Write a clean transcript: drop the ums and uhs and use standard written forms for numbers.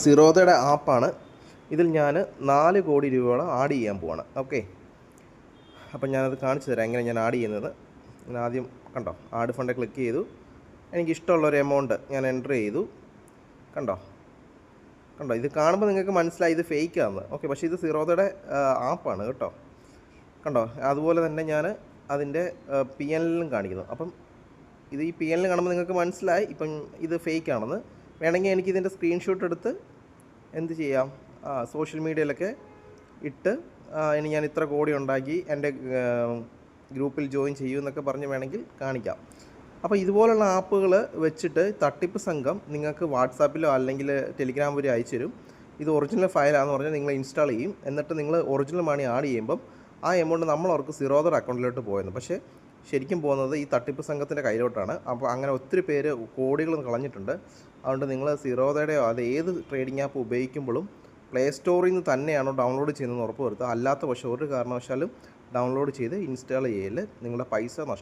സിറോദയുടെ ആപ്പാണ്. ഇതിൽ ഞാൻ 4 കോടി രൂപയോളം ആഡ് ചെയ്യാൻ പോവാണ്. ഓക്കെ, അപ്പം ഞാനത് കാണിച്ചു തരാം എങ്ങനെ ഞാൻ ആഡ് ചെയ്യുന്നത്. ഞാൻ ആദ്യം കണ്ടോ, ആഡ് ഫണ്ട് ക്ലിക്ക് ചെയ്തു. എനിക്കിഷ്ടമുള്ളൊരു എമൗണ്ട് ഞാൻ എൻ്റർ ചെയ്തു. കണ്ടോ കണ്ടോ ഇത് കാണുമ്പോൾ നിങ്ങൾക്ക് മനസ്സിലായി ഇത് ഫേക്കാണെന്ന്. ഓക്കെ, പക്ഷേ ഇത് സിറോദയുടെ ആപ്പാണ് കേട്ടോ. കണ്ടോ, അതുപോലെ തന്നെ ഞാൻ അതിൻ്റെ PNL കാണിക്കുന്നു. അപ്പം ഇത് ഈ PNL കാണുമ്പോൾ നിങ്ങൾക്ക് മനസ്സിലായി ഇപ്പം ഇത് ഫേക്കാണെന്ന്. വേണമെങ്കിൽ എനിക്കിതിൻ്റെ സ്ക്രീൻഷോട്ട് എടുത്ത് എന്ത് ചെയ്യാം, സോഷ്യൽ മീഡിയയിലൊക്കെ ഇട്ട് ഇനി ഞാൻ ഇത്ര കോടി ഉണ്ടാക്കി എൻ്റെ ഗ്രൂപ്പിൽ ജോയിൻ ചെയ്യുമെന്നൊക്കെ പറഞ്ഞ് വേണമെങ്കിൽ കാണിക്കാം. അപ്പോൾ ഇതുപോലുള്ള ആപ്പുകൾ വെച്ചിട്ട് തട്ടിപ്പ് സംഘം നിങ്ങൾക്ക് വാട്സാപ്പിലോ അല്ലെങ്കിൽ ടെലിഗ്രാം വഴി അയച്ചു തരും. ഇത് ഒറിജിനൽ ഫയലാണെന്ന് പറഞ്ഞാൽ നിങ്ങൾ ഇൻസ്റ്റാൾ ചെയ്യും. എന്നിട്ട് നിങ്ങൾ ഒറിജിനൽ മണി ആഡ് ചെയ്യുമ്പം ആ എമൗണ്ട് നമ്മളവർക്ക് സിറോദയുടെ അക്കൗണ്ടിലോട്ട് പോയെന്ന്. പക്ഷേ ശരിക്കും പോകുന്നത് ഈ തട്ടിപ്പ് സംഘത്തിൻ്റെ കയ്യിലോട്ടാണ്. അപ്പോൾ അങ്ങനെ ഒത്തിരി പേര് കോടികൾ കളഞ്ഞിട്ടുണ്ട്. അതുകൊണ്ട് നിങ്ങൾ സിറോദയുടെയോ അത് ഏത് ട്രേഡിംഗ് ആപ്പ് ഉപയോഗിക്കുമ്പോഴും പ്ലേ സ്റ്റോറിൽ നിന്ന് തന്നെയാണോ ഡൗൺലോഡ് ചെയ്യുന്നതെന്ന് ഉറപ്പ് വരുത്തുക. അല്ലാത്ത പക്ഷം ഒരു കാരണവശാലും ഡൗൺലോഡ് ചെയ്ത് ഇൻസ്റ്റാൾ ചെയ്യൽ നിങ്ങളുടെ പൈസ നഷ്ടം.